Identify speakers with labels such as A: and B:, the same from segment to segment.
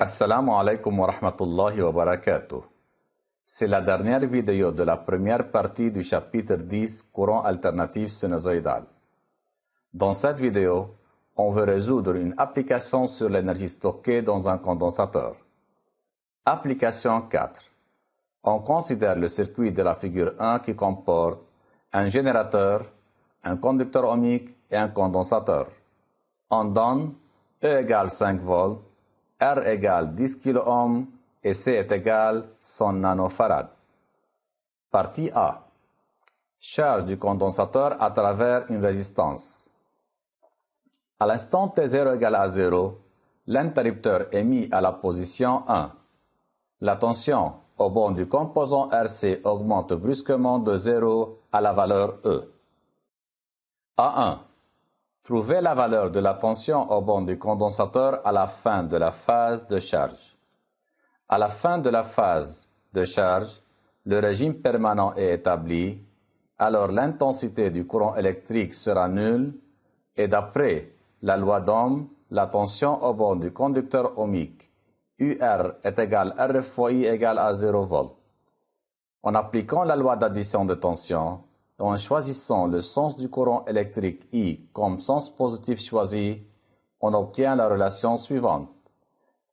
A: Assalamu alaikum wa rahmatullahi wa barakatuh. C'est la dernière vidéo de la première partie du chapitre 10 courant alternatif sinusoïdal. Dans cette vidéo, on veut résoudre une application sur l'énergie stockée dans un condensateur. Application 4. On considère le circuit de la figure 1 qui comporte un générateur, un conducteur ohmique et un condensateur. On donne E égale 5 volts, R égale 10 kΩ et C est égal 100 nanofarad. Partie A. Charge du condensateur à travers une résistance. À l'instant T0 égale à 0, l'interrupteur est mis à la position 1. La tension au bord du composant RC augmente brusquement de 0 à la valeur E. A1. Trouvez la valeur de la tension au bord du condensateur à la fin de la phase de charge. À la fin de la phase de charge, le régime permanent est établi, alors l'intensité du courant électrique sera nulle et d'après la loi d'Ohm, la tension au bord du conducteur ohmique UR est égal à R fois I égale à 0 volts. En appliquant la loi d'addition de tension, et en choisissant le sens du courant électrique I comme sens positif choisi, on obtient la relation suivante.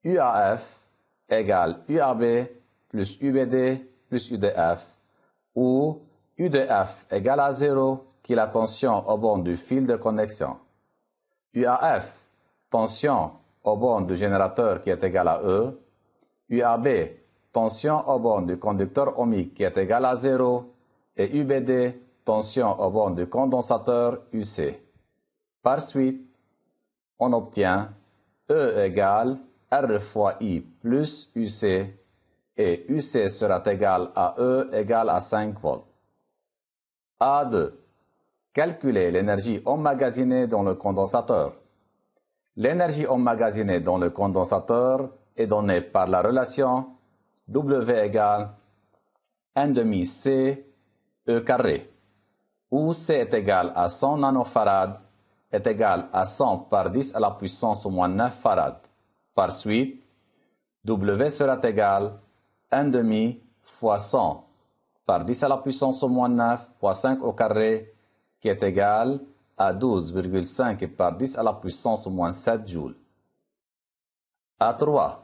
A: UAF égale UAB plus UBD plus UDF, où UDF égale à 0, qui est la tension au bord du fil de connexion. UAF, tension au bord du générateur qui est égal à E. UAB, tension au bord du conducteur ohmique qui est égal à 0. Et UBD, tension au bord du condensateur UC. Par suite, on obtient E égale R fois I plus UC et UC sera égal à E égale à 5 volts. A2. Calculer l'énergie emmagasinée dans le condensateur. L'énergie emmagasinée dans le condensateur est donnée par la relation W égale 1/2 C E carré, où C est égal à 100 nanofarad est égal à 100 par 10 à la puissance au moins 9 farad. Par suite, W sera égal 1/2 fois 100 par 10 à la puissance au moins 9 fois 5 au carré, qui est égal à 12,5 par 10 à la puissance au moins 7 joules. A3.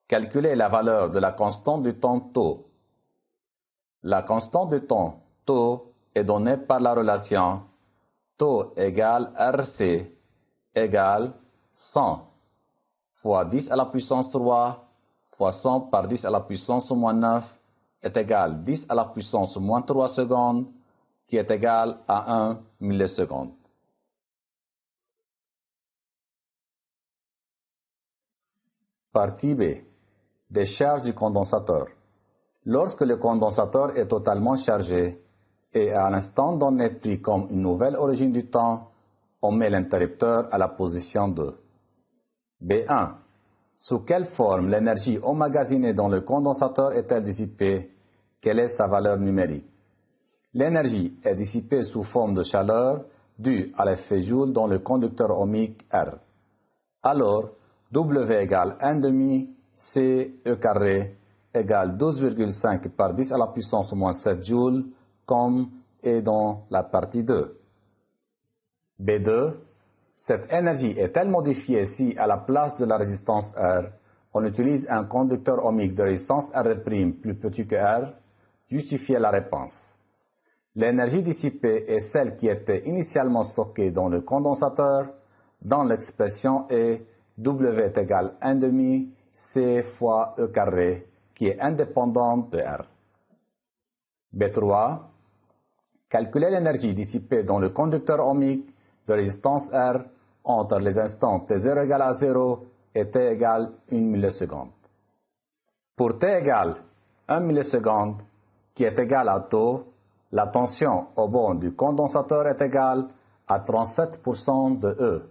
A: Calculer la valeur de la constante du temps tau. La constante du temps tau est donnée par la relation tau égale RC égale 100 fois 10 à la puissance 3 fois 100 par 10 à la puissance au moins 9 est égal 10 à la puissance au moins 3 secondes, qui est égal à 1 milliseconde. Partie B. Décharge du condensateur. Lorsque le condensateur est totalement chargé et à l'instant donné pris comme une nouvelle origine du temps, on met l'interrupteur à la position 2. B1. Sous quelle forme l'énergie emmagasinée dans le condensateur est-elle dissipée? Quelle est sa valeur numérique? L'énergie est dissipée sous forme de chaleur due à l'effet Joule dans le conducteur ohmique R. Alors, W égale 1/2 C E carré égale 12,5 par 10 à la puissance au moins 7 joules, comme est dans la partie 2. B2. Cette énergie est-elle modifiée si, à la place de la résistance R, on utilise un conducteur ohmique de résistance R' plus petit que R? Justifiez la réponse. L'énergie dissipée est celle qui était initialement stockée dans le condensateur, dans l'expression est W est égal 1/2 C fois E carré, qui est indépendante de R. B3. Calculer l'énergie dissipée dans le conducteur ohmique de résistance R entre les instants T0 égale à 0 et T égale 1 milliseconde. Pour T égale 1 milliseconde, qui est égal à tau, la tension au bord du condensateur est égale à 37% de E.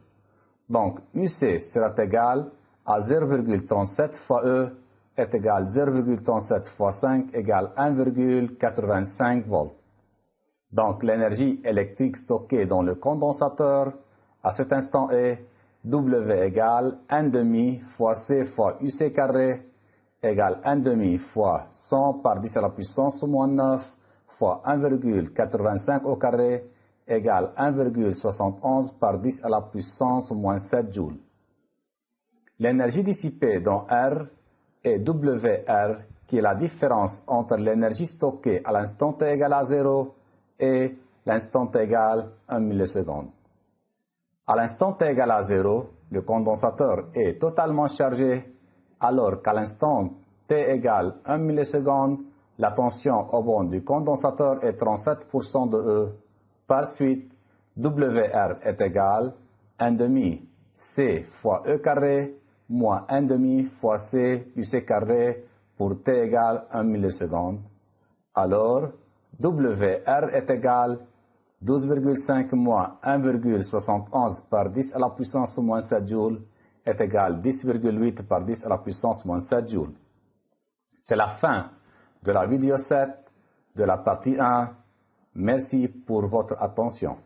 A: Donc, UC sera égal à 0,37 fois E est égal 0,37 fois 5 égale 1,85 volts. Donc, l'énergie électrique stockée dans le condensateur à cet instant est W égale 1 demi fois C fois UC carré égale 1 demi fois 100 par 10 à la puissance moins 9 fois 1,85 au carré égale 1,71 par 10 à la puissance moins 7 joules. L'énergie dissipée dans R est WR, qui est la différence entre l'énergie stockée à l'instant t égale à 0 et l'instant t égale 1 milliseconde. À l'instant t égale à 0, le condensateur est totalement chargé, alors qu'à l'instant t égale 1 milliseconde, la tension au bord du condensateur est 37% de E. Par suite, WR est égal 1 demi C fois E carré moins 1 demi fois C UC carré pour t égale 1 milliseconde. Alors, WR est égal 12,5 moins 1,71 par 10 à la puissance moins 7 joules est égal 10,8 par 10 à la puissance moins 7 joules. C'est la fin de la vidéo 7 de la partie 1. Merci pour votre attention.